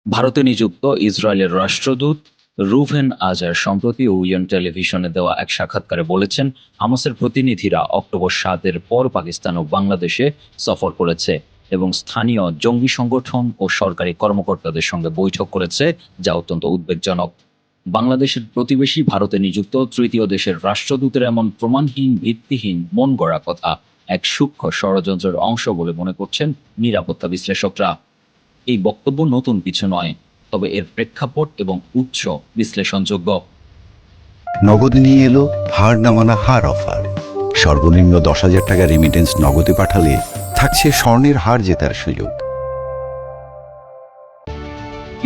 ভারতে নিযুক্ত ইসরায়েলের রাষ্ট্রদূত রুভেন আজার সম্প্রতি ইউএন টেলিভিশনে দেওয়া এক সাক্ষাৎকারে বলেছেন, হামাসের প্রতিনিধিরা অক্টোবর ৭-এর পর পাকিস্তান ও বাংলাদেশে সফর করেছে এবং স্থানীয় জঙ্গি সংগঠন ও সরকারি কর্মকর্তাদের সঙ্গে বৈঠক করেছে, যা অত্যন্ত উদ্বেগজনক। বাংলাদেশের প্রতিবেশী ভারতে নিযুক্ত তৃতীয় দেশের রাষ্ট্রদূতের এমন প্রমাণহীন, ভিত্তিহীন, মন গড়া কথা এক সূক্ষ্ম ষড়যন্ত্রের অংশ বলে মনে করছেন নিরাপত্তা বিশ্লেষকরা। এই বক্তব্য নতুন কিছু নয়, তবে এর প্রেক্ষাপট এবং উৎস বিশ্লেষণযোগ্য। নগদ নিয়ে এলো হার না মানা হার অফার। সর্বনিম্ন 10,000 টাকা রেমিটেন্স নগদে পাঠালে থাকছে স্বর্ণের হার জেতার সুযোগ।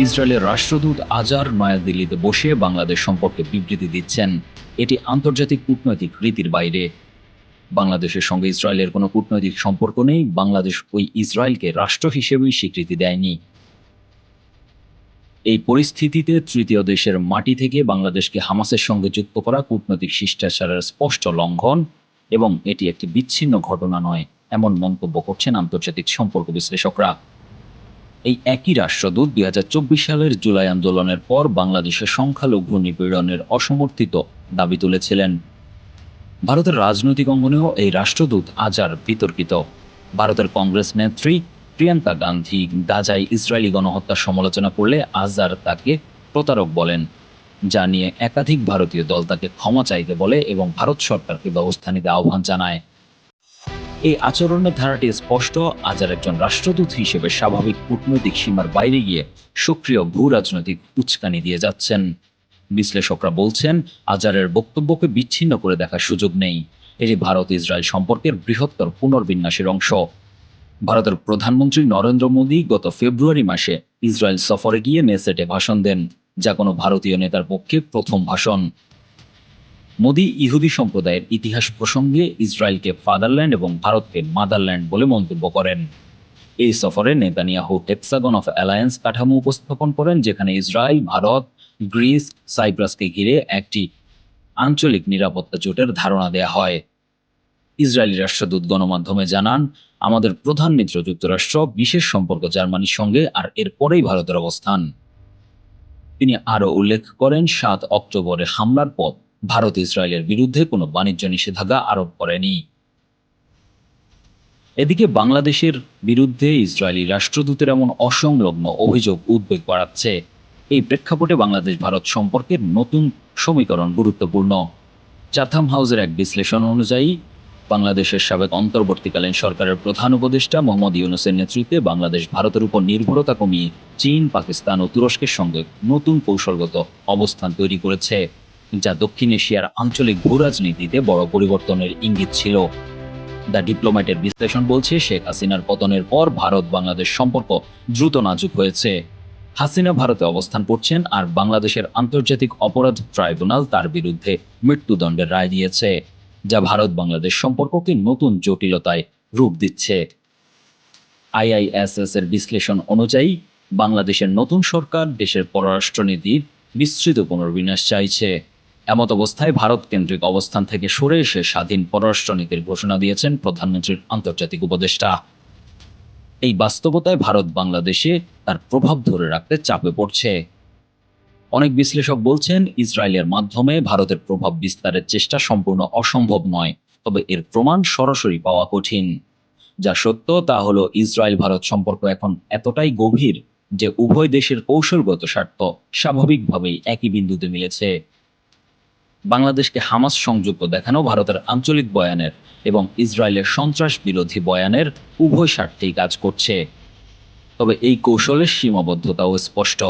ইসরায়েলের রাষ্ট্রদূত আজার নয়াদিল্লিতে বসে বাংলাদেশ সম্পর্কে বিবৃতি দিচ্ছেন। এটি আন্তর্জাতিক কূটনৈতিক রীতির বাইরে। বাংলাদেশের সঙ্গে ইসরায়েলের কোনো কূটনৈতিক সম্পর্ক নেই। বাংলাদেশ ওই ইসরায়েলকে রাষ্ট্র হিসেবেই স্বীকৃতি দেয়নি। এই পরিস্থিতিতে তৃতীয় দেশের মাটি থেকে বাংলাদেশকে হামাসের সঙ্গে যুক্ত করা কূটনৈতিক শিষ্টাচারের স্পষ্ট লঙ্ঘন, এবং এটি একটি বিচ্ছিন্ন ঘটনা নয়, এমন মন্তব্য করছেন আন্তর্জাতিক সম্পর্ক বিশ্লেষকরা। এই একই রাষ্ট্রদূত ২০২৪ সালের জুলাই আন্দোলনের পর বাংলাদেশের সংখ্যালঘু নিপীড়নের অসমর্থিত দাবি তুলেছিলেন। ভারতের রাজনৈতিক অঙ্গনেও এই রাষ্ট্রদূত আজার বিতর্কিত। ভারতের কংগ্রেস নেত্রী প্রিয়াঙ্কা গান্ধী গাজায় ইসরায়েলি গণহত্যার সমালোচনা করলে আজার তাকে প্রতারক বলেন, যা নিয়ে একাধিক ভারতীয় দল তাকে ক্ষমা চাইতে বলে এবং ভারত সরকারকে ব্যবস্থা নিতে আহ্বান জানায়। এই আচরণের ধারাটি স্পষ্ট। আজার একজন রাষ্ট্রদূত হিসেবে স্বাভাবিক কূটনৈতিক সীমার বাইরে গিয়ে সক্রিয় ভূ রাজনৈতিক উস্কানি দিয়ে যাচ্ছেন। বিশ্লেষকরা বলছেন, আজারের বক্তব্যকে বিচ্ছিন্ন করে দেখার সুযোগ নেই। এটি ভারত ইসরায়েল সম্পর্কের বৃহত্তর পুনর্বিন্যাসের অংশ। ভারতের প্রধানমন্ত্রী নরেন্দ্র মোদী গত ফেব্রুয়ারি মাসে ইসরায়েল সফরে গিয়ে নেসেটে ভাষণ দেন, যা কোনো ভারতীয় নেতার পক্ষে প্রথম ভাষণ। মোদী ইহুদি সম্প্রদায়ের ইতিহাস প্রসঙ্গে ইসরায়েলকে ফাদারল্যান্ড এবং ভারতকে মাদারল্যান্ড বলে মন্তব্য করেন। এই সফরে নেতানিয়াহু টেক্সাগন অফ অ্যালায়েন্স কাঠামো উপস্থাপন করেন, যেখানে ইসরায়েল, ভারত, গ্রিস, সাইপ্রাসকে ঘিরে একটি আঞ্চলিক নিরাপত্তা জোটের ধারণা দেয়া হয়। ইসরায়েলি রাষ্ট্রদূত গণমাধ্যমে জানান, আমাদের প্রধান মিত্র যুক্তরাষ্ট্র, বিশেষ সম্পর্ক জার্মানির সঙ্গে, আর এর পরেই ভারতের অবস্থান। তিনি আরও উল্লেখ করেন, ৭ অক্টোবরের হামলার পর ভারত ইসরায়েলের বিরুদ্ধে কোনো বাণিজ্য নিষেধাজ্ঞা আরোপ করেনি। এদিকে বাংলাদেশের বিরুদ্ধে ইসরায়েলি রাষ্ট্রদূতের এমন অসংলগ্ন অভিযোগ উদ্বেগ বাড়াচ্ছে। এই প্রেক্ষাপটে বাংলাদেশ ভারত সম্পর্কের নতুন সমীকরণ গুরুত্বপূর্ণ। চাথাম হাউসের এক বিশ্লেষণ অনুযায়ী, বাংলাদেশের সাবেক অন্তর্বর্তীকালীন সরকারের প্রধান উপদেষ্টা মোহাম্মদ ইউনূসের নেতৃত্বে বাংলাদেশ ভারতের উপর নির্ভরতা কমিয়ে চীন, পাকিস্তান ও তুরস্কের সঙ্গে নতুন কৌশলগত অবস্থান তৈরি করেছে, যা দক্ষিণ এশিয়ার আঞ্চলিক ভূ রাজনীতিতে বড় পরিবর্তনের ইঙ্গিত ছিল। দ্য ডিপ্লোম্যাটের বিশ্লেষণ বলছে, শেখ হাসিনার পতনের পর ভারত বাংলাদেশ সম্পর্ক দ্রুত নাজুক হয়েছে। হাসিনা ভারতে অবস্থান করছেন, আর বাংলাদেশের আন্তর্জাতিক অপরাধ ট্রাইব্যুনাল তার বিরুদ্ধে মৃত্যুদণ্ডের রায় দিয়েছে, যা ভারত বাংলাদেশ সম্পর্ককে নতুন জটিলতায় রূপ দিচ্ছে। আইআইএসএস এর বিশ্লেষণ অনুযায়ী, বাংলাদেশের নতুন সরকার দেশের পররাষ্ট্রনীতির বিস্তৃত পুনর্বিন্যাস চাইছে। এমত অবস্থায় ভারত কেন্দ্রিক অবস্থান থেকে সরে এসে স্বাধীন পররাষ্ট্রনীতির ঘোষণা দিয়েছেন প্রধানমন্ত্রীর আন্তর্জাতিক উপদেষ্টা। এই বাস্তবতায় ভারত বাংলাদেশে তার প্রভাব ধরে রাখতে চাপে পড়ছে। অনেক বিশ্লেষক বলছেন, ইসরায়েলের মাধ্যমে ভারতের প্রভাব বিস্তারের চেষ্টা সম্পূর্ণ অসম্ভব নয়, তবে এর প্রমাণ সরাসরি পাওয়া কঠিন। যা সত্য তা হলো, ইসরায়েল ভারত সম্পর্ক এখন এতটাই গভীর যে উভয় দেশের কৌশলগত স্বার্থ স্বাভাবিকভাবেই একই বিন্দুতে মিলেছে। বাংলাদেশকে হামাস সংযুক্ত দেখানো ভারতের আঞ্চলিক বয়ানের এবং ইসরায়েলের সন্ত্রাস বিরোধী বয়ানের উভয় স্বার্থেই কাজ করছে। তবে এই কৌশলের সীমাবদ্ধতাও স্পষ্ট।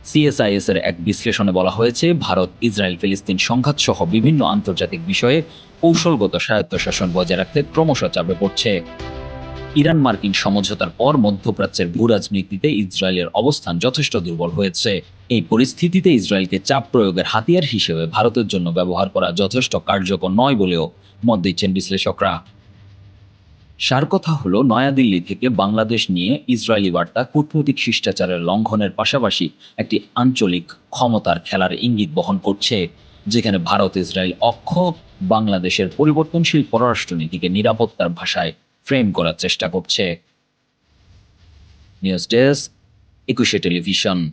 সিএসআইএস এর এক বিশ্লেষণে বলা হয়েছে, ভারত ইসরায়েল ফিলিস্তিন সংঘাত সহ বিভিন্ন আন্তর্জাতিক বিষয়ে কৌশলগত স্বায়ত্তশাসন বজায় রাখতে ক্রমশ চাপে পড়ছে। ইরান মার্কিন সমঝোতার পর মধ্যপ্রাচ্যের ভূ রাজনীতিতে ইসরায়েলের অবস্থান যথেষ্ট দুর্বল হয়েছে। এই পরিস্থিতিতে ইসরায়েলকে চাপ প্রয়োগের হাতিয়ার হিসেবে ভারতের জন্য ব্যবহার করা যথেষ্ট কার্যকর নয় বলেও মত দিচ্ছেন বিশ্লেষকরা। সার কথা হলো, নয়াদিল্লি থেকে বাংলাদেশ নিয়ে ইসরায়েলি বার্তা কূটনৈতিক শিষ্টাচারের লঙ্ঘনের পাশাপাশি একটি আঞ্চলিক ক্ষমতার খেলার ইঙ্গিত বহন করছে, যেখানে ভারত ইসরায়েল অক্ষ বাংলাদেশের পরিবর্তনশীল পররাষ্ট্রনীতিকে নিরাপত্তার ভাষায় ফ্রেম করার চেষ্টা করছে। নিউজ ডেস্ক, একুশে টেলিভিশন।